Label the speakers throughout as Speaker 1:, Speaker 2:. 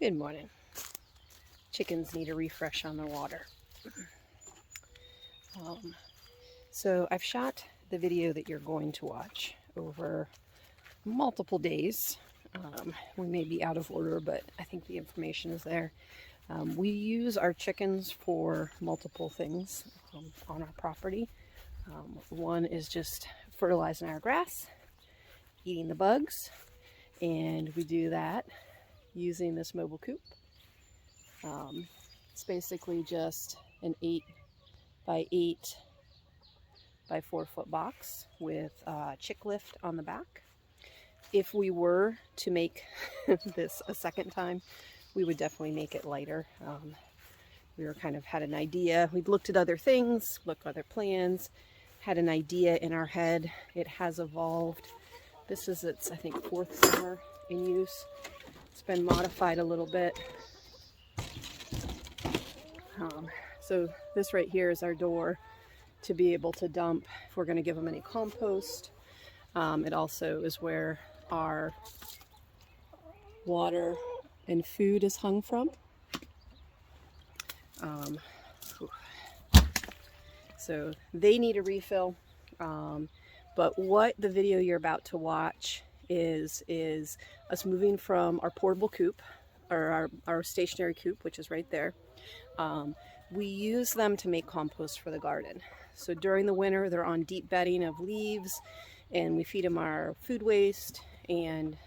Speaker 1: Good morning. Chickens need a refresh on their water. So I've shot the video that you're going to watch over multiple days. We may be out of order, but I think the information is there. We use our chickens for multiple things on our property. One is just fertilizing our grass, eating the bugs, and we do that using this mobile coop. It's basically just an 8 by 8 by 4 foot box with a chick lift on the back. If we were to make this a second time, we would definitely make it lighter. We were kind of had an idea. We'd looked at other things, looked at other plans, had an idea in our head. It has evolved. This is its, I think, 4th summer in use. It's been modified a little bit. So this right here is our door to be able to dump if we're going to give them any compost. It also is where our water and food is hung from. So they need a refill. But what the video you're about to watch is us moving from our portable coop, or our stationary coop, which is right there. We use them to make compost for the garden. So during the winter, they're on deep bedding of leaves, and we feed them our food waste and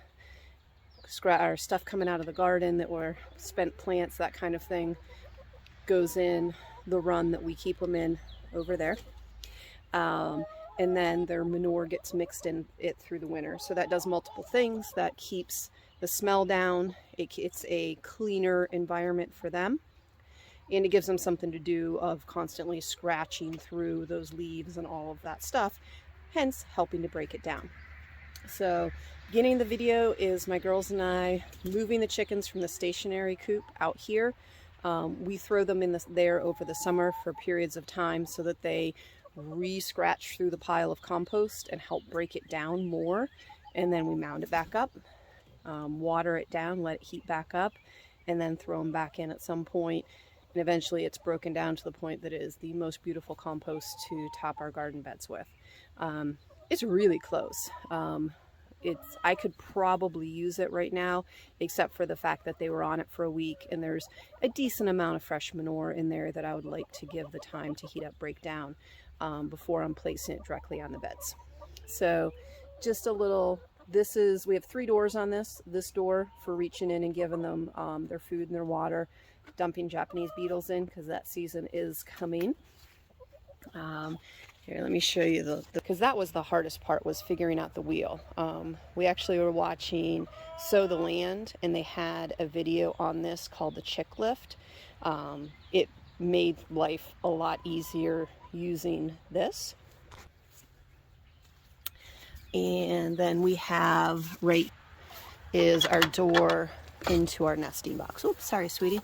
Speaker 1: our stuff coming out of the garden that were spent plants, that kind of thing, goes in the run that we keep them in over there. And then their manure gets mixed in it through the winter. So that does multiple things. That keeps the smell down. It's a cleaner environment for them. And it gives them something to do of constantly scratching through those leaves and all of that stuff, hence helping to break it down. So beginning of the video is my girls and I moving the chickens from the stationary coop out here. We throw them in there over the summer for periods of time so that they re-scratch through the pile of compost and help break it down more. And then we mound it back up, water it down, let it heat back up, and then throw them back in at some point. And eventually it's broken down to the point that it is the most beautiful compost to top our garden beds with. It's really close. I could probably use it right now, except for the fact that they were on it for a week, and there's a decent amount of fresh manure in there that I would like to give the time to heat up, break down, before I'm placing it directly on the beds. So just a little, we have 3 doors on this. This door for reaching in and giving them their food and their water, dumping Japanese beetles in because that season is coming. Here, let me show you because that was the hardest part, was figuring out the wheel. We actually were watching Sow the Land, and they had a video on this called the chick lift. It made life a lot easier using this. And then we have is our door into our nesting box. Oops, sorry, sweetie.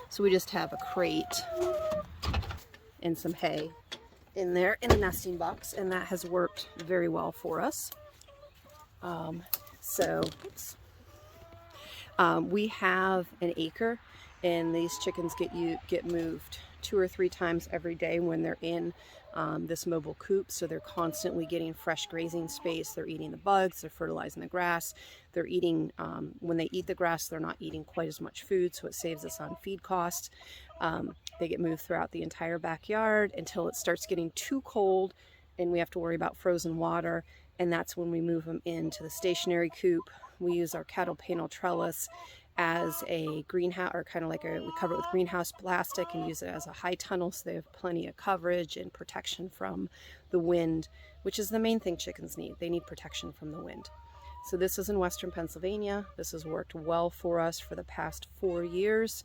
Speaker 1: So we just have a crate and some hay in there in the nesting box, and that has worked very well for us. We have an acre, and these chickens get moved 2 or 3 times every day when they're in this mobile coop. So they're constantly getting fresh grazing space. They're eating the bugs, they're fertilizing the grass, they're eating, when they eat the grass, they're not eating quite as much food, so it saves us on feed costs. They get moved throughout the entire backyard until it starts getting too cold and we have to worry about frozen water, and that's when we move them into the stationary coop. We use our cattle panel trellis as a greenhouse, or kind of like we cover it with greenhouse plastic and use it as a high tunnel, so they have plenty of coverage and protection from the wind, which is the main thing chickens need. They need protection from the wind. So this is in Western Pennsylvania. This has worked well for us for the past 4 years.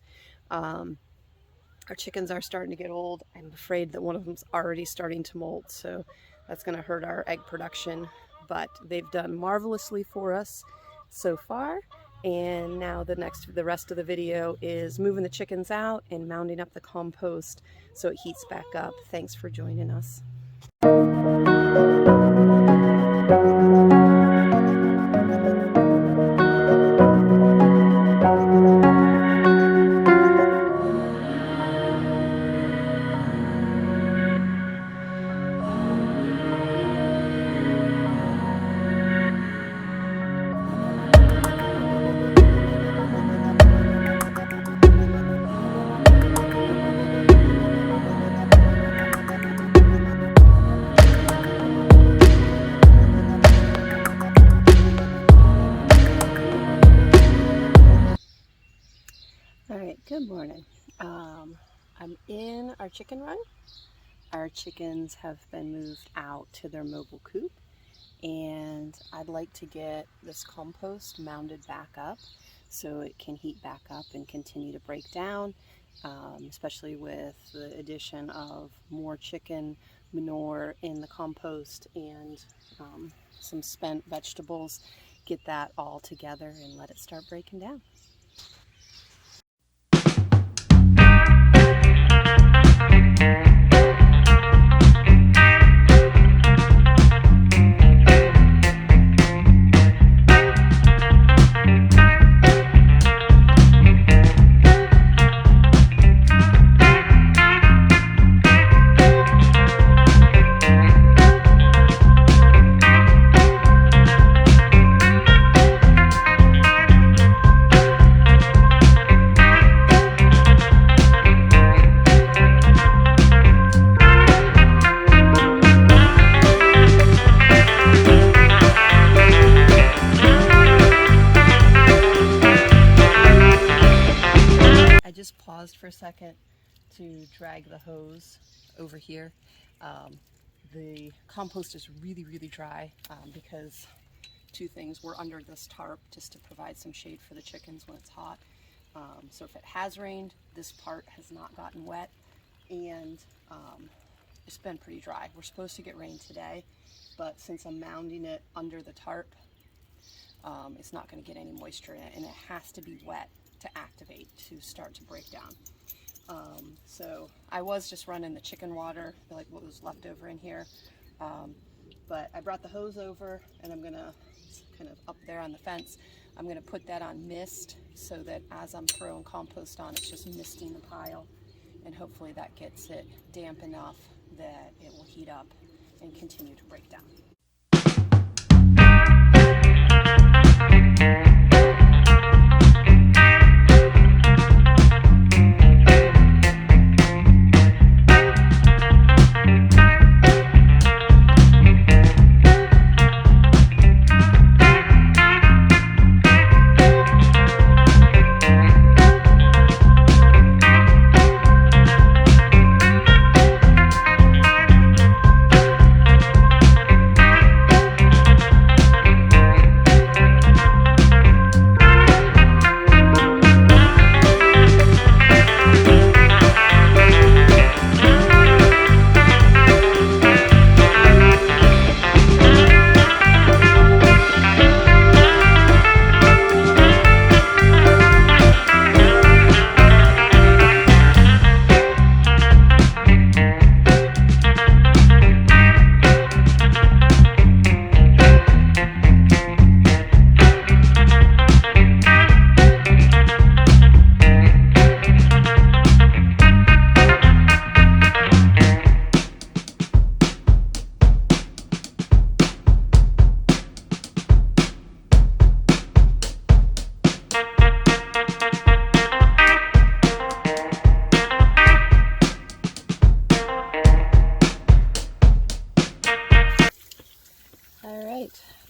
Speaker 1: Our chickens are starting to get old. I'm afraid that one of them's already starting to molt, so that's going to hurt our egg production. But they've done marvelously for us so far. And now the rest of the video is moving the chickens out and mounding up the compost so it heats back up. Thanks for joining us. Good morning. I'm in our chicken run. Our chickens have been moved out to their mobile coop, and I'd like to get this compost mounded back up so it can heat back up and continue to break down, especially with the addition of more chicken manure in the compost and some spent vegetables. Get that all together and let it start breaking down. Just paused for a second to drag the hose over here. The compost is really dry because two things. We're under this tarp just to provide some shade for the chickens when it's hot. So if it has rained, this part has not gotten wet, and it's been pretty dry. We're supposed to get rain today, but since I'm mounding it under the tarp, it's not going to get any moisture in it, and it has to be wet to activate to start to break down. So I was just running the chicken water, like what was left over in here, but I brought the hose over, and I'm gonna kind of up there on the fence, I'm gonna put that on mist so that as I'm throwing compost on, it's just misting the pile, and hopefully that gets it damp enough that it will heat up and continue to break down.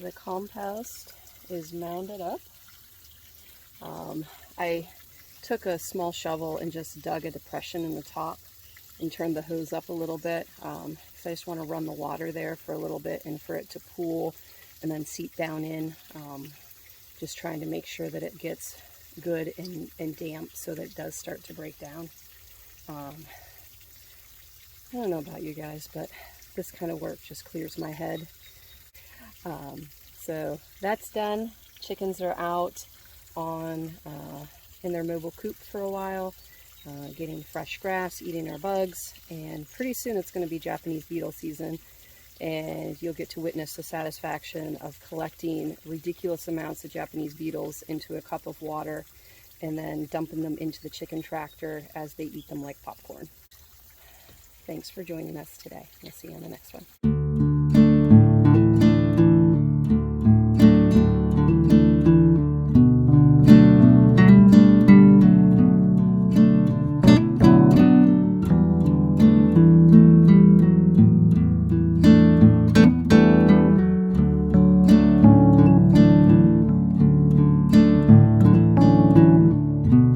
Speaker 1: The compost is mounded up. I took a small shovel and just dug a depression in the top and turned the hose up a little bit because I just want to run the water there for a little bit and for it to pool and then seep down in. Just trying to make sure that it gets good and damp so that it does start to break down. I don't know about you guys, but this kind of work just clears my head. So that's done. Chickens are out on in their mobile coop for a while, getting fresh grass, eating our bugs, and pretty soon it's going to be Japanese beetle season, and you'll get to witness the satisfaction of collecting ridiculous amounts of Japanese beetles into a cup of water and then dumping them into the chicken tractor as they eat them like popcorn. Thanks for joining us today. We'll see you on the next one.